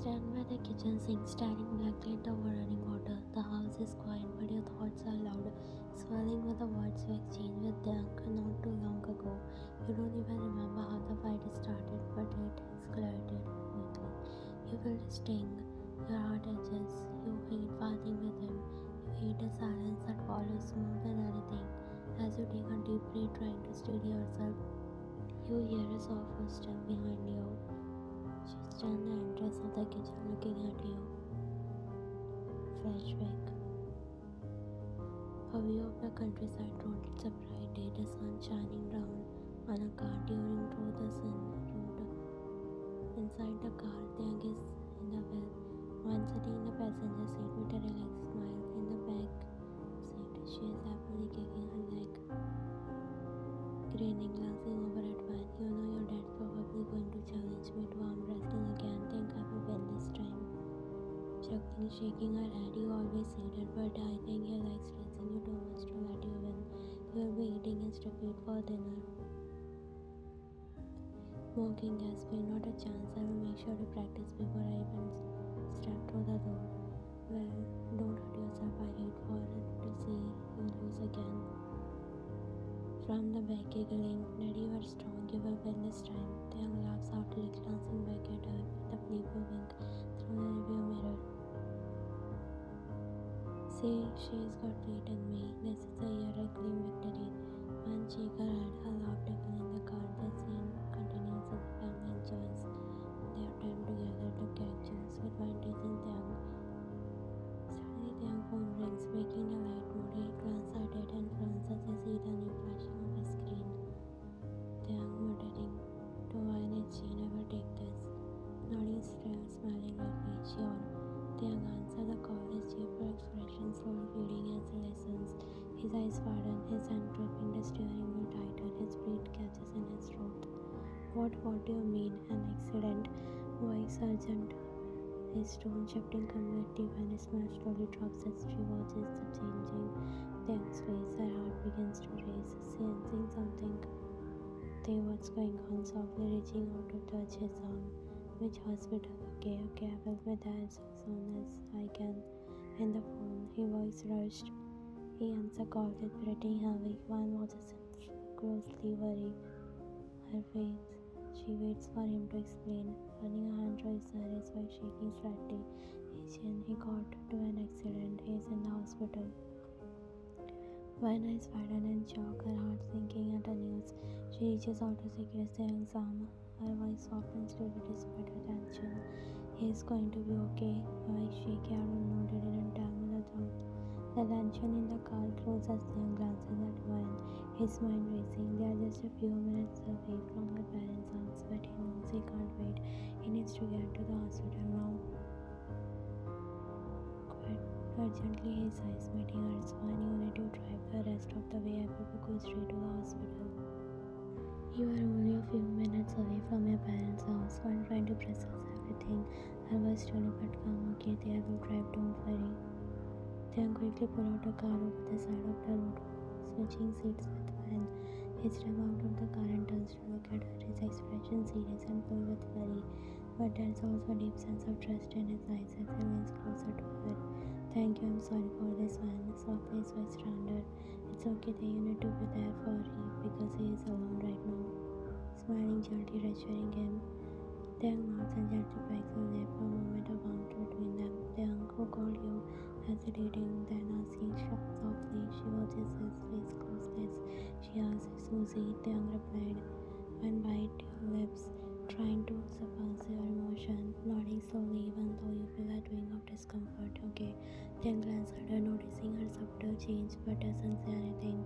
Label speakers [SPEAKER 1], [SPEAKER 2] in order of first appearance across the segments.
[SPEAKER 1] stand by the kitchen sink, staring blankly at the running water. The house is quiet, but your thoughts are loud, swirling with the words you exchanged with Dank not too long ago. You don't even remember how the fight started, but it escalated quickly. You feel a sting, your heart edges. You hate parting with him. You hate the silence that follows more than anything. As you take a deep breath, trying to steady yourself, you hear a soft footstep behind you. She stands at the entrance of the kitchen looking at you. Flashback. A view of the countryside road. It's a bright day, the sun shining down on a car during through the sun road. Inside the car, Tyang is in the wheel, one sitting in the passenger seat with a relaxed smile. In the back seat, she is happily kicking her leg, grinning, glancing over at Van. You know your dad's probably going to challenge me to arm wrestling again. Think I will win this time. Chuckling, shaking her head. You always say that, but I think he likes stressing you too much to let you win. You will be eating his tribute for dinner. Smoking, gasping, not a chance. I will make sure to practice before I even step through the door. Well, don't hurt yourself. I hate for to see you lose again. From the back, giggling, Daddy, you are strong, you will win this time. Tyang laughs softly, glancing back at her with a playful wink through the rearview mirror. See, she's got faith in me. This is a year of clean victory. One cheek her head, her laugh deepening in the car. The scene continues as the family enjoys their time together to catch juice with Van teasing Tyang. Suddenly, Tyang's phone rings, making the light mode. He glances at it and frowns as he sees the name flashing on the screen. Tyang muttering to Van, she never take this. Nodding still, smiling like me, sure. Tyang answers the call, his cheerful expression slowly fading as he listens. His eyes harden, his hand gripping the steering wheel tighter, his breath catches in his throat. What do you mean? An accident? Voice urgent, his tone shifting completely when his smile slowly drops as she watches the changing Tyang's face. Her heart begins to race, sensing something. They what's going on, softly reaching out to touch his arm. Which hospital? Okay, I will be there as soon as I can. In the phone, his voice rushed. He answered call with breathing heavy. Van watches him closely, worried. Her face. She waits for him to explain, running a hand through his hair, his voice shaking slightly. Asian, he got to an accident. He is in the hospital. Van is frightened and shocked, her heart sinking at the news. She reaches out to secure Tyang's arm. Her voice softens slowly despite her tension. He is going to be okay. Voice shaky. I don't know. They didn't tell me the truth. The tension in the car grows as Tyang glances at Van, his mind racing. They are just a few minutes away from her parents' house, but he knows he can't wait. He needs to get to the hospital now. Quite urgently, his eyes meeting hers. Van, you need to drive the rest of the way. I will go straight to the hospital. You are only a few minutes away from your parents' house. While trying to process everything, her voice slowly but calm. Okay, I will drive, don't worry. Tyang quickly pulled out a car over the side of the road, switching seats with Van. He stepped out of the car and turns to look at her, his expression serious and full with worry. But there's also a deep sense of trust in his eyes as he leans closer to her. Thank you, I'm sorry for this, Van. Softly, his voice rounded. It's okay that you need to be there for him because he is alone right now. Smiling gently, reassuring him. Tyang nods and gently pecks her lip. A moment of warmth between them. Tyang, who called you? Hesitating, then asking softly. She watches his face closely. She asks, Susie. Tyang replied. When bite your lips, trying to suppress your emotion, nodding slowly even though you feel a twinge of discomfort. Okay. Tyang glances at her, noticing her subtle change, but doesn't say anything.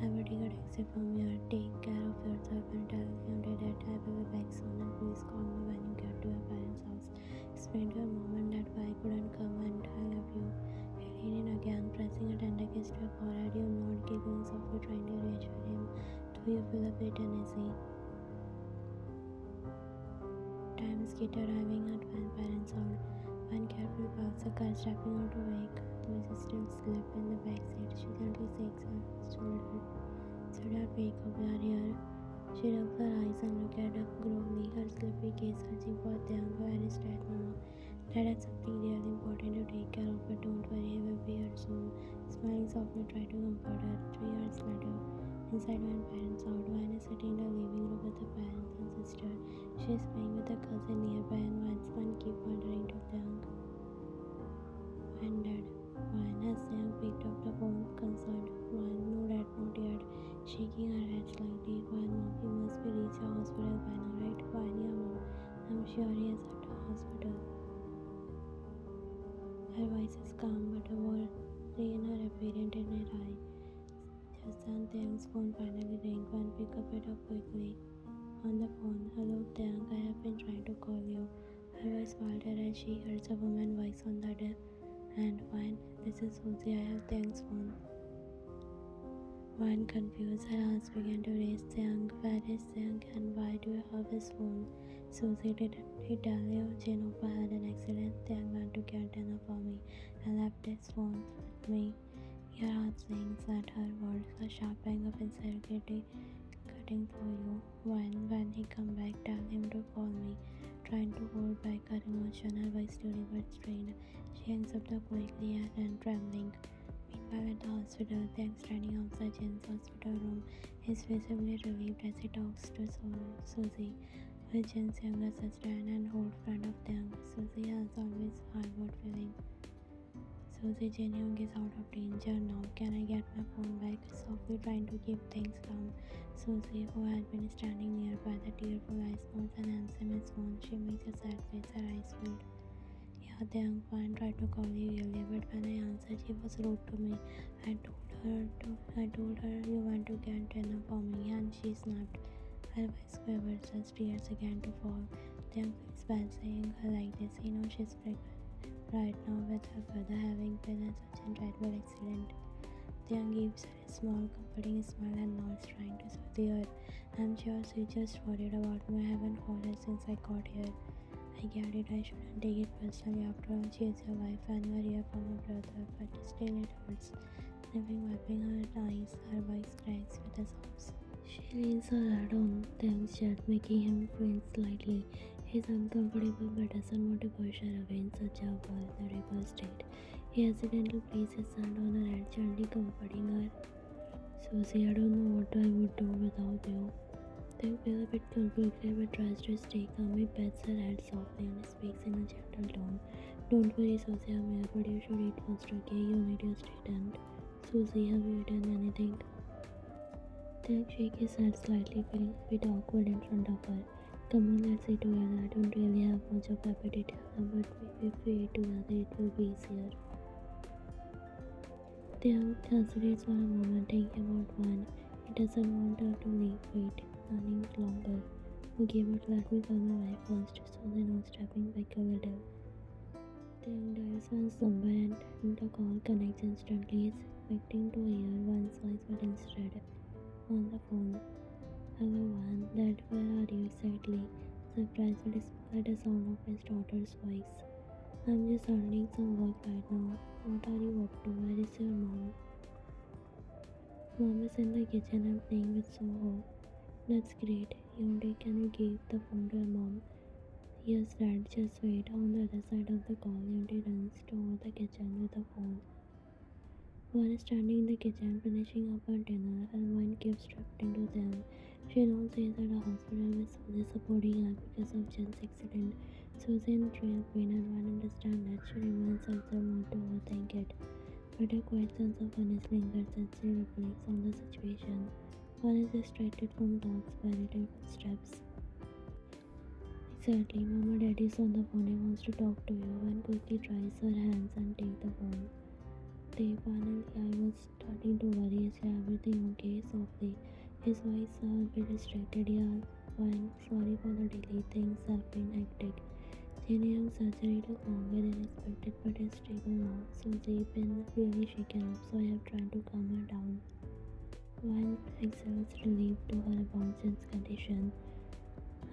[SPEAKER 1] I will take a taxi from here. Take care of yourself and tell your dad that I will be back soon and please call me when you get to your parents' house. Explain to your mom and dad why I couldn't come and I love you. He leaned in again, pressing a tender kiss to your forehead. You nod, giggling softly, trying to reassure him, though you feel a bit uneasy. Time skid arriving at Van parents' house. Van carefully parks the car, stepping out to wake. Louise is still asleep in the back seat. She gently shakes her shoulder. Sweetheart, wake up, we are here. She rubs her eyes and looks at her grovely, her sleepy gaze searching for Tyang. Where is Dad, Mama? Dad, it's something really important to take care of, but don't worry, I will be here soon. Smiling softly, try to comfort her. 3 hours later, inside Van parents' out, Van is sitting in the living room with her parents and sister. She is playing with a cousin nearby, and Van's mind keep wandering to Taeyang. Van, Dad. Van, as Taeyang picked up the phone, concerned. Van, no dad, not yet. Shaking her head slightly. Van, Mom, he must be reached the hospital by now, right? Van, yeah, Mom. I'm sure he is at the hospital. Her voice is calm, but a worry in her apparent in her eye. Just then, Taeyang's phone finally rang. Van, pick up it up quickly. On the phone, hello Taeyang, I have been trying to call you. Her voice faltered as she heard a woman's voice on the other hand. Van, this is Susie, I have Taeyang's phone. Van, confused, her eyes began to raise. Taeyang, where is Taeyang and why do you have his phone? Susie, didn't he tell you Jennifer had an accident? Taeyang went to get dinner for me and left his phone with me. Your heart sings at her words, a sharp pang of insecurity cutting through you. When he come back, tell him to call me. Trying to hold back her emotion, her voice slowly but strained. She hangs up the quickly and trembling. Meanwhile, at the hospital, Taeyang standing outside Jen's hospital room, is visibly relieved as he talks to Susie, who is Jen's younger sister and an old friend of Taeyang. Susie has always harbored feeling. Susie, Jin Young is out of danger now. Can I get my phone back? Softly trying to keep things calm. Susie, who had been standing nearby, the tearful eyes nods and handsome his phone. She makes a sad face, her eyes filled. Yeah, the young man tried to call you earlier, but when I answered, she was rude to me. I told her you want to get dinner for me, and she snapped. Her voice quivered as tears began to fall. The young feels bad saying her like this. He knows she's pregnant right now with her brother having been in such a dreadful accident. Taeyang gives her a small, comforting smile and nods, trying to soothe her. I'm sure she just worried about me. I haven't called her since I got here. I get it, I shouldn't take it personally. After all, she is your wife and you are here for my brother, but still it hurts. Sniffing, wiping her eyes, her voice cracks with the sobs. She leans her head on Taeyang's chest, making him flinch slightly. He's uncomfortable but doesn't want to push her away in such a vulnerable state. He accidentally places his hand on her head, gently comforting her. Susie, I don't know what I would do without you. Taeyang feels a bit conflicted but tries to stay calm. He pets her head softly and speaks in a gentle tone. Don't worry, Susie, I'm here, but you should eat first, okay? You need your straightened. Susie, have you eaten anything? Taeyang shakes his head slightly, feeling a bit awkward in front of her. Come on, let's eat together. I don't really have much of appetite either, but maybe if we eat together, it will be easier. Taeyang hesitates for a moment, thinking about Van. He doesn't want her to wait any longer. Okay, but let me call my wife first, so they know stepping back a little. Taeyang dials Van's number and the call connects instantly. He's expecting to hear Van's voice, but instead, on the phone. Hello, Van. Dad, where are you exactly? Surprised but small at the sound of his daughter's voice. I'm just handling some work right now. What are you up to? Where is your mom? Mom is in the kitchen and playing with Soho. That's great. Yonde, can you give the phone to your mom? Yes, Dad, just wait. On the other side of the call, Yonde runs toward the kitchen with the phone. One is standing in the kitchen finishing up her dinner. Her mind keeps drifting to them. She now stays at a hospital with Susie supporting her because of Jen's accident. Susie in real pain and Van understands that she reminds herself not to overthink it. But a quiet sense of unease lingers as she reflects on the situation. One is distracted from thoughts by little footsteps. Exactly, Mama Daddy's on the phone. He wants to talk to you. Van quickly tries her hands and takes the phone. Finally, I was starting to worry. Is everything okay? Softly. His voice a bit distracted. Yeah, fine. Sorry for the delay. Things have been hectic. Jin Young's surgery took longer than expected, but is stable now. So they've been really shaken up, so I have tried to calm her down. Van exhales relief to her about Jin's condition.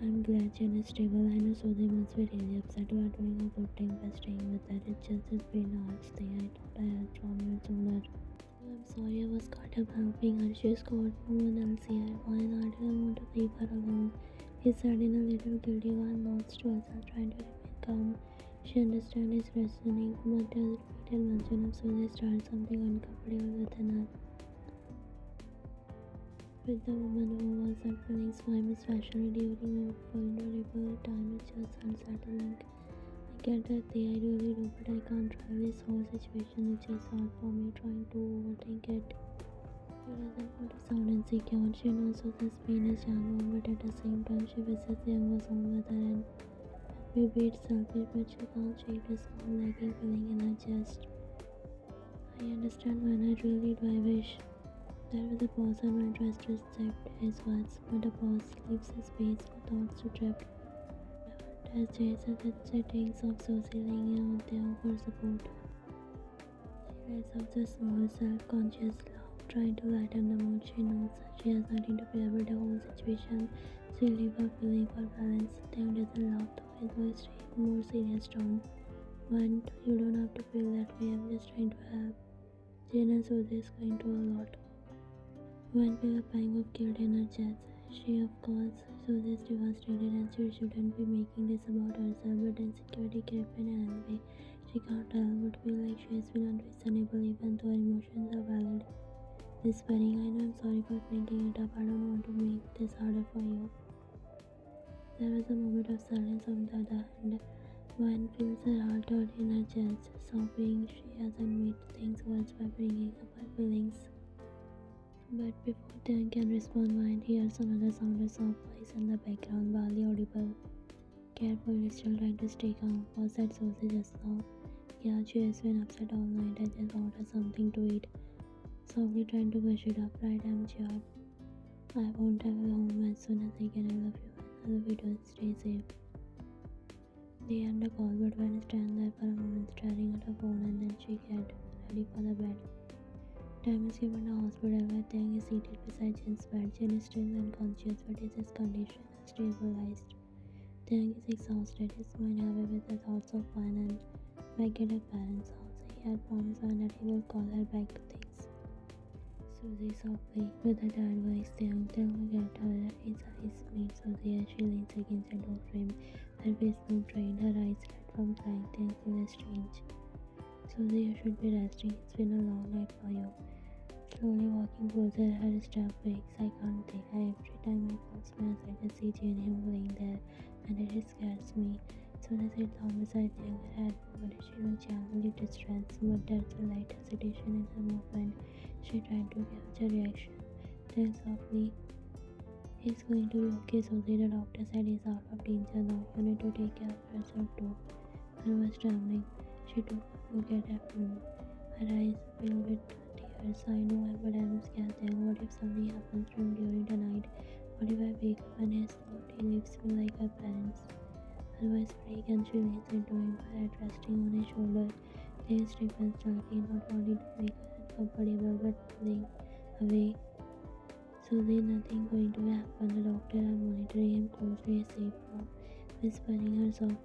[SPEAKER 1] I'm glad Jen is stable. I know Suzy must be really upset. You are doing a good thing by staying with her. It's just has been a hard stay. I thought I had from you sooner. I'm sorry I was caught up helping her. She's got no one else here. Why not? I don't want to leave her alone. He said in a little guilty one, nods to herself, trying to remain calm. She understands his reasoning, but does repeated mention of Susie starts something uncomfortable within her. With the woman who was her feelings for him, especially during a vulnerable time, it's just unsettling. I get that I really do, but I can't drive this whole situation. It's just hard for me trying to overthink it. She doesn't want to sound insecure. She knows Susie's pain is genuine, but at the same time, she wishes the young was home with her and maybe it's selfish, but she can't shake this small nagging feeling in her chest. I understand when I really do. I wish there was a pause and my trust to accept his words, but a pause leaves a space for thoughts to drift. As Jason thinks of Susie laying out there for support, she lets out a small, self-conscious laugh, trying to lighten the mood. She knows that she has nothing to fear, but the whole situation still leaves her feeling for balance. Theo doesn't laugh, though his voice takes a more serious tone. One, you don't have to feel that way. I'm just trying to help. Jane and Susie is going through a lot. One feel a pang of guilt in her chest. She, of course, Susie is devastated and she shouldn't be making this about herself, but insecurity crept in anyway. She can't help but feel like she has been unreasonable even though her emotions are valid. Whispering, I know I'm sorry for bringing it up, I don't want to make this harder for you. There was a moment of silence on the other hand. One feels her heart hurt in her chest, sobbing she hasn't made things worse by bringing up her feelings. But before Tian can respond, Wine hears another sound, a soft voice in the background, barely audible. Carefully, still trying to stay calm. Was that Susie just now? Yeah, she has been upset all night. I just ordered something to eat. Softly trying to push it up. Right, I'm sure. I won't have a home as soon as I can. I love you. I love you too. Stay safe. They end the call, but Wine stands there for a moment, staring at her phone, and then she gets ready for the bed. Time is given to hospital where Tiang is seated beside Jin's bed. Jin is still unconscious, but his condition has stabilized. Tiang is exhausted, his mind heavy with the thoughts of Wan and back at her parents' house. He had promised Wan that he will call her back to things. Susie softly, with a tired voice, Tiang looked at her. His eyes meet Susie as she leans against the door frame. Her face looked drained, her eyes red from crying. Tiang feels strange. Susie, you should be resting. It's been a long night for you. Slowly walking closer, her step breaks. I can't think. Every time I close my eyes, I just see Jane him laying there, and it scares me. Soon as I down beside Jane, her head moved. She looked genuinely distressed, but there's a light hesitation in her movement. She tried to catch a reaction. Then softly, he's going to be okay, Susie. The doctor said he's out of danger now. You need to take care of yourself too. Her was trembling. She took a look at him. Her eyes filled with tears. I know, but I'm scared. Then what if something happens to him during the night? What if I wake up and his body leaves me like her parents? Her voice breaks and she leans into him, her head resting on his shoulder. They stiffen slightly, not wanting to make her uncomfortable, but pulling away. Susie, nothing going to happen. The doctor are monitoring him closely, safe now. Whispering her soft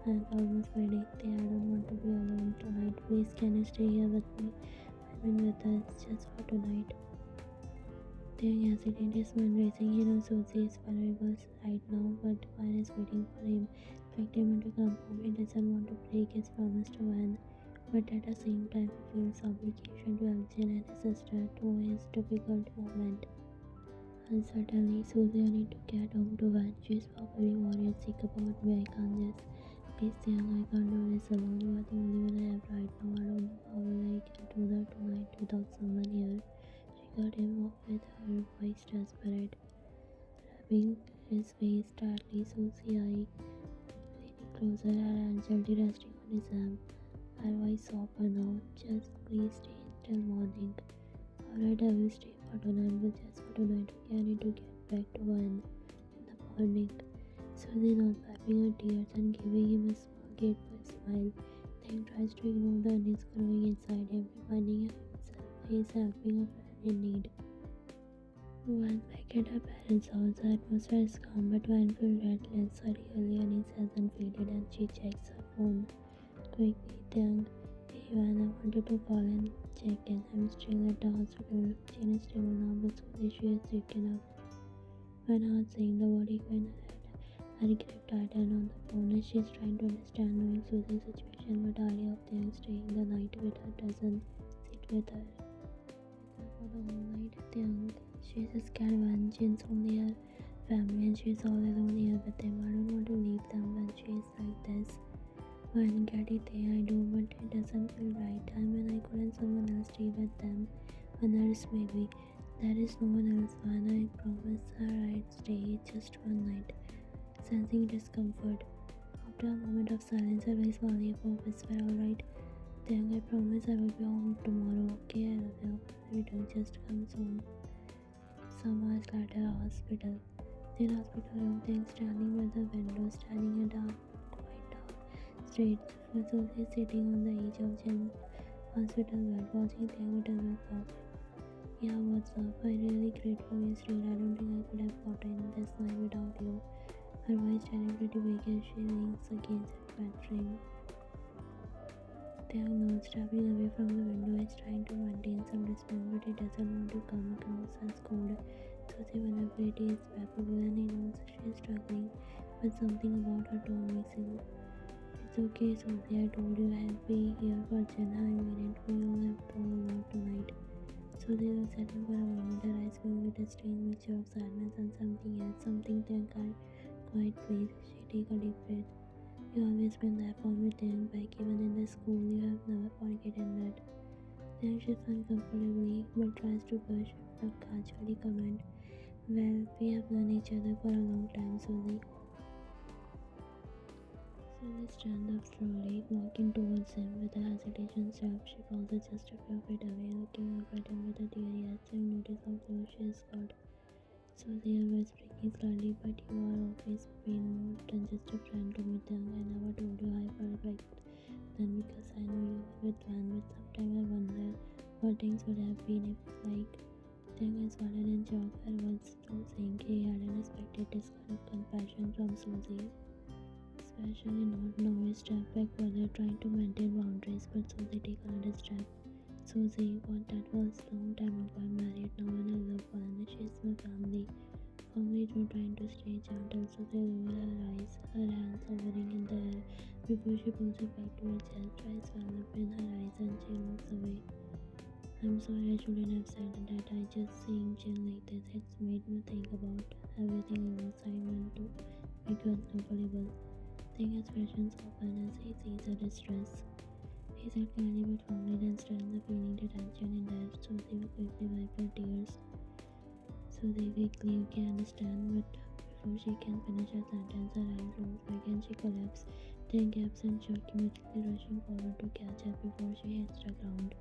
[SPEAKER 1] and almost pleading, I don't want to be alone tonight. Please, can you stay here with me? I mean with us, just for tonight. Tiang hesitated, his mind racing. He knows Susie is vulnerable right now, but Wan is waiting for him, expecting him to come home. He doesn't want to break his promise to Wan, but at the same time he feels obligation to help Jin and his sister through his difficult moment. Uncertainly, Susie, I need to get home to Wan. She's probably worried sick about me. I can't just please Tiang, I can't do this alone. You are the only one I have right now. I don't know how will I get to that tonight without someone here. She cut him off with her voice desperate, rubbing his face tightly. Susie, leaning closer, her hand gently resting on his arm. Her voice softer now. Just please stay till morning. Alright, I will stay for tonight, but just for tonight. Okay, I need to get back to Wan in the morning. Susie not wiping her tears and giving him a small grateful smile. Then tries to ignore the unease growing inside him, reminding himself he is helping a friend in need. Wan back at her parents' house, the atmosphere is calm, but Wan feels restless. Her early unease hasn't faded, and she checks her phone quickly. Tiang, hey Wan, I wanted to call and check in. I'm still at the hospital. Jane is stable now, but Susie, she is shaken up. Wan heart saying the body going ahead. Harry kept Titan on the phone as she's trying to understand knowing Susie's situation, but the idea of them staying the night with her doesn't sit with her. For the whole night, she's scared when Jin's only her family and she's all alone here with them. I don't want to leave them when she's like this. When get it there, I do, but it doesn't feel right. And when I couldn't someone else stay with them, a nurse maybe. There is no one else, and I promise her I'd stay just one night. Sensing discomfort. After a moment of silence, her voice finally whisper, alright. Then I promise I will be home tomorrow. Okay, I love you. Return just comes home. Some hours later, hospital. In hospital room, Thing standing by the window, standing at dark, quite dark, straight. Susie sitting on the edge of Jen's hospital bed, watching Thing with a look up. Yeah, what's up? I'm really grateful you stayed. I don't think I could have gotten this night without you. Her voice turning pretty weak as she leans against her bed frame. They are not stepping away from the window is trying to maintain some distance, but he doesn't want to come across as cold. Susie vulnerability is palpable and he knows she is struggling, but something about her tone makes him. It's okay, Susie. I told you I'd be here for Jenna. I mean it. We all have to alone tonight. Susie looks at him for a moment, her eyes going with a strange mixture of sadness and something else, something they can't quite place. She takes a deep breath. You always been there for me, then, back even in the school, you have never forgotten that. Then she uncomfortably, but tries to brush the casually comment. Well, we have known each other for a long time, Susie. Susie stands up slowly, walking towards him with a hesitation step. She pauses just a few feet away, looking up at him with a teary eyes, and notice how close she has got. Susie, your voice breaking slightly, but you are always been more than just a friend to me, then. I never told you I felt like then because I know you were with one, but sometimes I wonder what things would have been if, like, Then I swallowed in shock. Her words still saying he hadn't expected this kind of compassion from Susie. Especially not now a step back further trying to maintain boundaries, but Susie take another step. Susie, what that was long time ago. I'm married now and I love one. She's my family. Firmly trying to stay gentle, Susie lower her eyes, her hands hovering in the air before she pulls it back to her chest, tries well up in her eyes and she looks away. I'm sorry I shouldn't have said that. I just seeing Jill like this. It's made me think about everything else I meant to make you uncomfortable. Thing expressions soften as he sees her distress. He said kindly but firmly, then stands up feeling the tension in there. Susie will quickly wipe her tears. Susie quickly, you can understand, but before she can finish her sentence, her eyes rolls back and she collapses. Then gaps and shock, immediately rushing forward to catch her before she hits the ground.